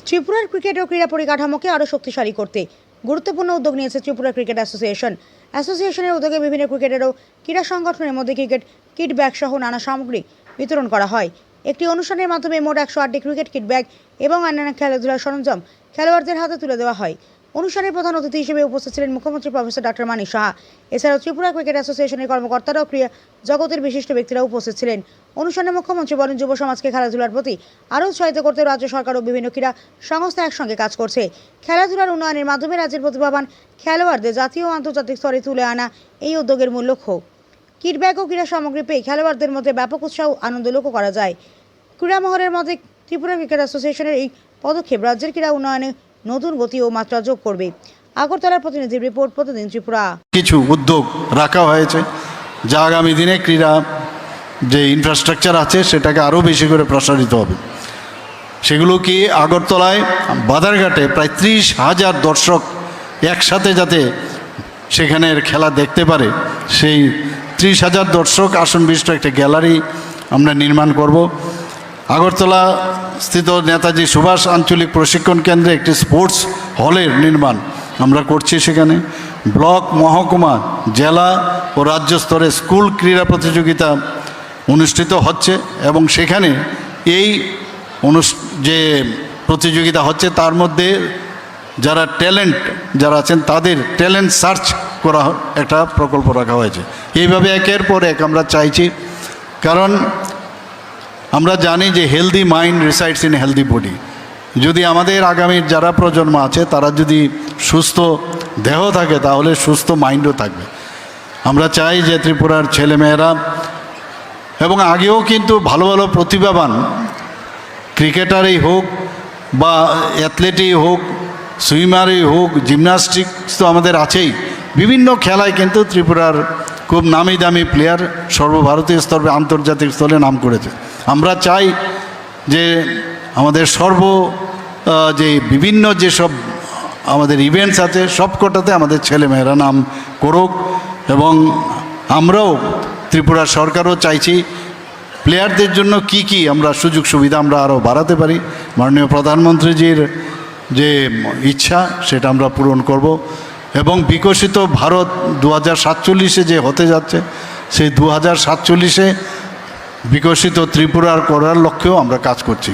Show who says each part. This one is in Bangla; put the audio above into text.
Speaker 1: ত্রিপুরার ক্রিকেট ও ক্রীড়া পরিকাঠামোকে আরও শক্তিশালী করতে গুরুত্বপূর্ণ উদ্যোগ নিয়েছে ত্রিপুরা ক্রিকেট অ্যাসোসিয়েশন। অ্যাসোসিয়েশনের উদ্যোগে বিভিন্ন ক্রিকেটের ও ক্রীড়া সংগঠনের মধ্যে ক্রিকেট কিট ব্যাগ সহ নানা সামগ্রী বিতরণ করা হয়। একটি অনুষ্ঠানের মাধ্যমে মোট 108টি ক্রিকেট কিট ব্যাগ এবং অন্যান্য খেলাধুলার সরঞ্জাম খেলোয়াড়দের হাতে তুলে দেওয়া হয়। অনুষ্ঠানের প্রধান অতিথি হিসেবে উপস্থিত ছিলেন মুখ্যমন্ত্রী প্রফেসর ডক্টর মানিক সাহা। এছাড়াও ত্রিপুরা ক্রিকেট অ্যাসোসিয়েশনের কর্মকর্তারা ও ক্রীড়া জগতের বিশিষ্ট ব্যক্তিরা উপস্থিত ছিলেন। অনুষ্ঠানে মুখ্যমন্ত্রী বলেন, যুব সমাজকে খেলাধুলার প্রতি আরও উৎসাহিত করতে রাজ্য সরকার ও বিভিন্ন ক্রীড়া সংস্থা একসঙ্গে কাজ করছে। খেলাধুলার উন্নয়নের মাধ্যমে রাজ্যের প্রতিভাবান খেলোয়াড়দের জাতীয় ও আন্তর্জাতিক স্তরে তুলে আনা এই উদ্যোগের মূল লক্ষ্য। কিট ব্যাগ ও ক্রীড়া সামগ্রী পেয়ে খেলোয়াড়দের মধ্যে ব্যাপক উৎসাহ আনন্দ লক্ষ্য করা যায়। ক্রীড়া মহলের মধ্যে ত্রিপুরা ক্রিকেট অ্যাসোসিয়েশনের এই পদক্ষেপ রাজ্যের ক্রীড়া উন্নয়নে নতুন গতি ও মাত্রা যোগ করবে। আগরতলার প্রতিনিধি রিপোর্ট, প্রতিদিন ত্রিপুরা।
Speaker 2: কিছু উদ্যোগ রাখা হয়েছে যা আগামী দিনে ক্রীড়া যে ইনফ্রাস্ট্রাকচার আছে সেটাকে আরও বেশি করে প্রসারিত হবে। সেগুলো কি আগরতলায় বাধারঘাটে প্রায় 30,000 দর্শক একসাথে যাতে সেখানের খেলা দেখতে পারে, সেই 30,000 দর্শক আসন বিশিষ্ট একটা গ্যালারি আমরা নির্মাণ করব। আগরতলা স্থিত নেতাজি সুভাষ আঞ্চলিক প্রশিক্ষণ কেন্দ্রে একটি স্পোর্টস হলের নির্মাণ আমরা করছি। সেখানে ব্লক, মহকুমা, জেলা ও রাজ্য স্তরে স্কুল ক্রীড়া প্রতিযোগিতা অনুষ্ঠিত হচ্ছে এবং সেখানে এই যে প্রতিযোগিতা হচ্ছে তার মধ্যে যারা যারা আছেন তাদের ট্যালেন্ট সার্চ করা একটা প্রকল্প রাখা হয়েছে। এইভাবে একের পর এক আমরা চাইছি, কারণ আমরা জানি যে healthy mind resides in healthy body. যদি আমাদের আগামীর যারা প্রজন্ম আছে তারা যদি সুস্থ দেহ থাকে তাহলে সুস্থ মাইন্ডও থাকবে। আমরা চাই যে ত্রিপুরার ছেলেমেয়েরা এবং আগেও কিন্তু ভালো ভালো প্রতিভাবান ক্রিকেটারই হোক বা অ্যাথলেটই হোক, সুইমারই হোক, জিমন্যাস্টিক্স তো আমাদের আছেই, বিভিন্ন খেলায় কিন্তু ত্রিপুরার খুব নামি দামি প্লেয়ার সর্বভারতীয় স্তরে আন্তর্জাতিক স্তরে নাম করেছে। আমরা চাই যে আমাদের যে বিভিন্ন যেসব আমাদের ইভেন্টস আছে সবকটাতে আমাদের ছেলেমেয়েরা নাম করুক এবং আমরাও ত্রিপুরা সরকারও চাইছি প্লেয়ারদের জন্য কি আমরা সুযোগ সুবিধা আমরা আরও বাড়াতে পারি। মাননীয় প্রধানমন্ত্রীজির যে ইচ্ছা সেটা আমরা পূরণ করব এবং বিকশিত ভারত 2047-এ যে হতে যাচ্ছে সেই 2047-এ বিকশিত ত্রিপুরার করার লক্ষ্যেও আমরা কাজ করছি।